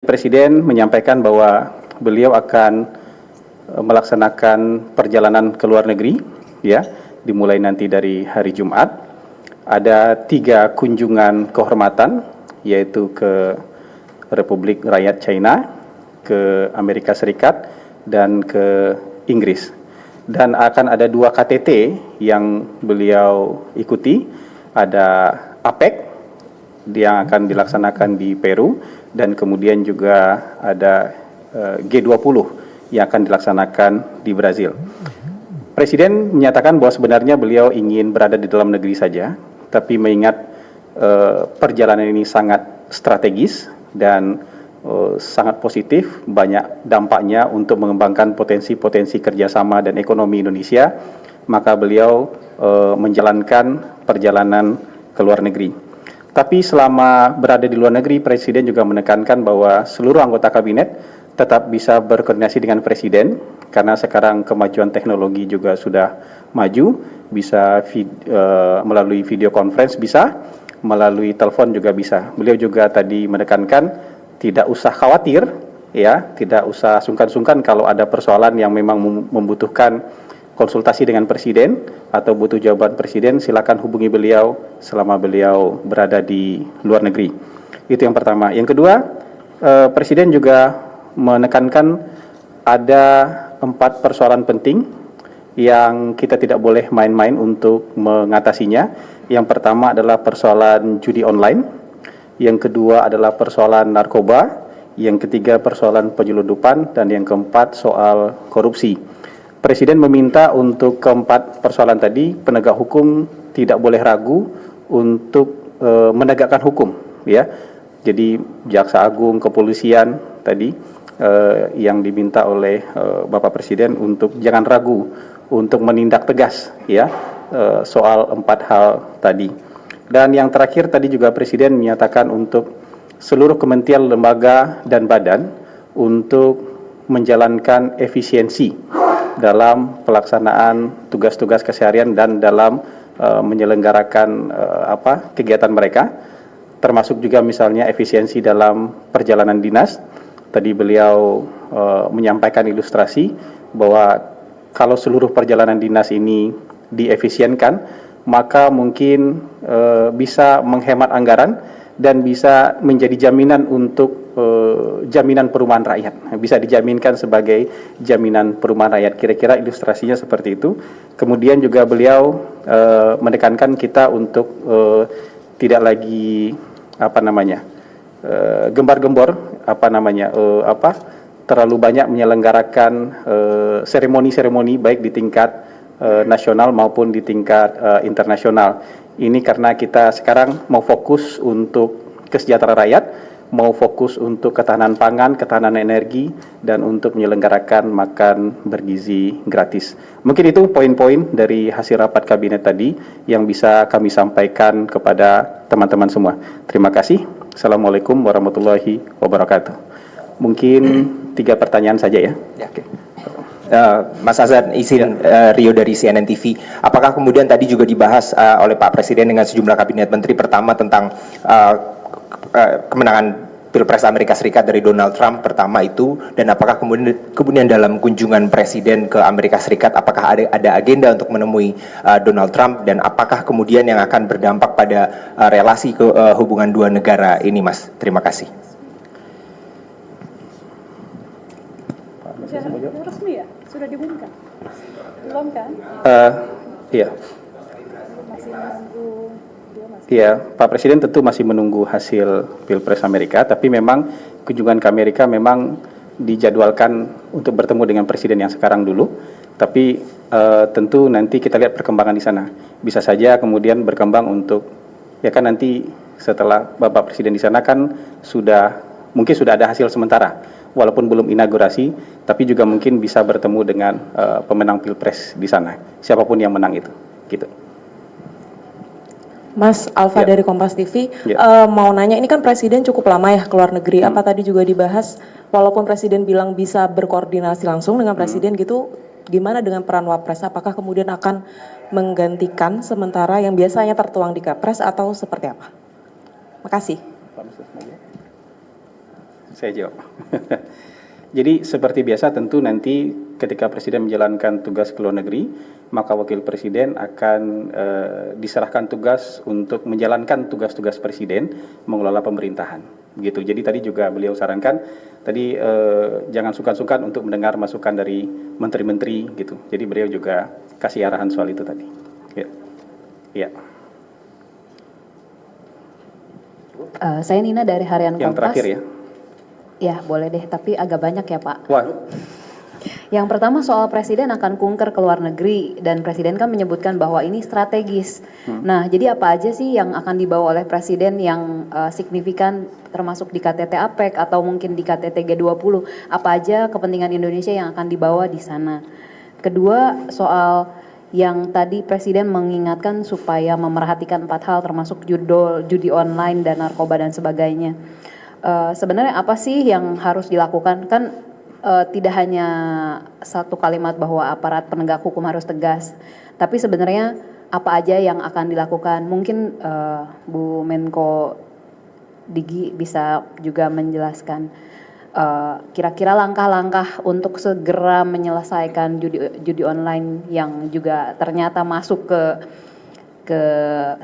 Presiden menyampaikan bahwa beliau akan melaksanakan perjalanan ke luar negeri, ya, dimulai nanti dari hari Jumat. Ada 3 kunjungan kehormatan, yaitu ke Republik Rakyat China, ke Amerika Serikat, dan ke Inggris. Dan akan ada 2 KTT yang beliau ikuti, ada APEC yang akan dilaksanakan di Peru, dan kemudian juga ada G20 yang akan dilaksanakan di Brazil. Presiden menyatakan bahwa sebenarnya beliau ingin berada di dalam negeri saja, tapi mengingat perjalanan ini sangat strategis dan sangat positif, banyak dampaknya untuk mengembangkan potensi-potensi kerjasama dan ekonomi Indonesia, maka beliau menjalankan perjalanan ke luar negeri. Tapi selama berada di luar negeri, Presiden juga menekankan bahwa seluruh anggota kabinet tetap bisa berkoordinasi dengan Presiden, karena sekarang kemajuan teknologi juga sudah maju, bisa melalui video conference bisa, melalui telepon juga bisa. Beliau juga tadi menekankan tidak usah khawatir, ya, tidak usah sungkan-sungkan kalau ada persoalan yang memang membutuhkan konsultasi dengan Presiden atau butuh jawaban Presiden, silakan hubungi beliau selama beliau berada di luar negeri. Itu yang pertama. Yang kedua, Presiden juga menekankan ada 4 persoalan penting yang kita tidak boleh main-main untuk mengatasinya. Yang pertama adalah persoalan judi online, yang kedua adalah persoalan narkoba, yang ketiga persoalan penyeludupan, dan yang keempat soal korupsi. Presiden meminta untuk keempat persoalan tadi, penegak hukum tidak boleh ragu untuk menegakkan hukum, ya. Jadi Jaksa Agung, kepolisian tadi yang diminta oleh Bapak Presiden untuk jangan ragu untuk menindak tegas, ya, soal 4 hal tadi. Dan yang terakhir tadi juga Presiden menyatakan untuk seluruh kementerian, lembaga, dan badan untuk menjalankan efisiensi dalam pelaksanaan tugas-tugas keseharian dan dalam menyelenggarakan kegiatan mereka, termasuk juga misalnya efisiensi dalam perjalanan dinas. Tadi beliau menyampaikan ilustrasi bahwa kalau seluruh perjalanan dinas ini diefisienkan, maka mungkin bisa menghemat anggaran dan bisa menjadi jaminan untuk jaminan perumahan rakyat, bisa dijaminkan sebagai jaminan perumahan rakyat. Kira-kira ilustrasinya seperti itu. Kemudian juga beliau menekankan kita untuk tidak lagi gembar-gembor terlalu banyak menyelenggarakan seremoni-seremoni baik di tingkat nasional maupun di tingkat internasional. Ini karena kita sekarang mau fokus untuk kesejahteraan rakyat, mau fokus untuk ketahanan pangan, ketahanan energi, dan untuk menyelenggarakan makan bergizi gratis. Mungkin itu poin-poin dari hasil rapat kabinet tadi yang bisa kami sampaikan kepada teman-teman semua. Terima kasih. Assalamualaikum warahmatullahi wabarakatuh. Mungkin 3 pertanyaan saja ya. Oke. Mas Azhar, izin Rio dari CNN TV. Apakah kemudian tadi juga dibahas oleh Pak Presiden dengan sejumlah kabinet menteri, pertama tentang kemenangan Pilpres Amerika Serikat dari Donald Trump pertama itu, dan apakah kemudian dalam kunjungan Presiden ke Amerika Serikat apakah ada agenda untuk menemui Donald Trump, dan apakah kemudian yang akan berdampak pada relasi hubungan 2 negara ini, Mas? Terima kasih. Resmi ya? Sudah diumumkan? Belum kan? Iya. Masih menunggu. Iya, Pak Presiden tentu masih menunggu hasil Pilpres Amerika, tapi memang kunjungan ke Amerika memang dijadwalkan untuk bertemu dengan Presiden yang sekarang dulu, tapi tentu nanti kita lihat perkembangan di sana. Bisa saja kemudian berkembang untuk, ya kan nanti setelah Bapak Presiden di sana kan mungkin sudah ada hasil sementara, walaupun belum inaugurasi, tapi juga mungkin bisa bertemu dengan pemenang Pilpres di sana, siapapun yang menang itu, gitu. Mas Alfa dari Kompas TV, mau nanya, ini kan Presiden cukup lama ya keluar negeri, apa tadi juga dibahas, walaupun Presiden bilang bisa berkoordinasi langsung dengan Presiden gitu, gimana dengan peran Wapres? Apakah kemudian akan menggantikan sementara yang biasanya tertuang di Kepres atau seperti apa? Makasih. saya jawab. Jadi seperti biasa tentu nanti ketika Presiden menjalankan tugas ke luar negeri, maka Wakil Presiden akan diserahkan tugas untuk menjalankan tugas-tugas Presiden mengelola pemerintahan. Begitu. Jadi tadi juga beliau sarankan, tadi jangan sungkan-sungkan untuk mendengar masukan dari menteri-menteri gitu. Jadi beliau juga kasih arahan soal itu tadi. Ya. Ya. Saya Nina dari Harian Yang Kompas. terakhir ya. Ya, boleh deh, tapi agak banyak ya Pak. Wah, Yang pertama soal Presiden akan kunker ke luar negeri, dan Presiden kan menyebutkan bahwa ini strategis. Nah, jadi apa aja sih yang akan dibawa oleh Presiden yang signifikan, termasuk di KTT APEC atau mungkin di KTT G20? Apa aja kepentingan Indonesia yang akan dibawa di sana? Kedua, soal yang tadi Presiden mengingatkan supaya memerhatikan 4 hal termasuk judi online dan narkoba dan sebagainya. Sebenarnya apa sih yang harus dilakukan? Kan tidak hanya satu kalimat bahwa aparat penegak hukum harus tegas, tapi sebenarnya apa aja yang akan dilakukan? Mungkin Bu Menko Digi bisa juga menjelaskan kira-kira langkah-langkah untuk segera menyelesaikan judi online yang juga ternyata masuk ke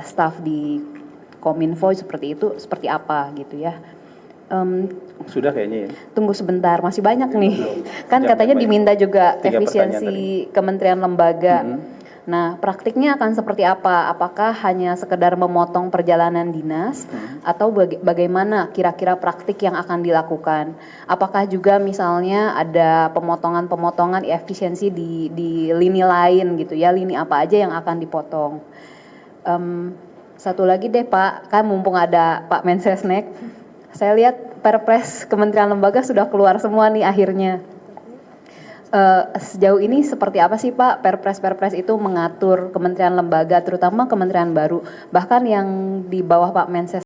staf di Kominfo seperti itu, seperti apa gitu ya. sudah kayaknya ya. Tunggu sebentar, masih banyak nih. Kan Jangan katanya banyak. diminta juga 3 efisiensi kementerian lembaga. Nah, praktiknya akan seperti apa? Apakah hanya sekedar memotong perjalanan dinas atau bagaimana kira-kira praktik yang akan dilakukan? Apakah juga misalnya ada pemotongan-pemotongan efisiensi di lini lain gitu ya, lini apa aja yang akan dipotong? Satu lagi deh Pak, kan mumpung ada Pak Mensesnek, saya lihat Perpres Kementerian Lembaga sudah keluar semua nih akhirnya. Sejauh ini seperti apa sih Pak Perpres itu mengatur kementerian lembaga, terutama kementerian baru, bahkan yang di bawah Pak Menses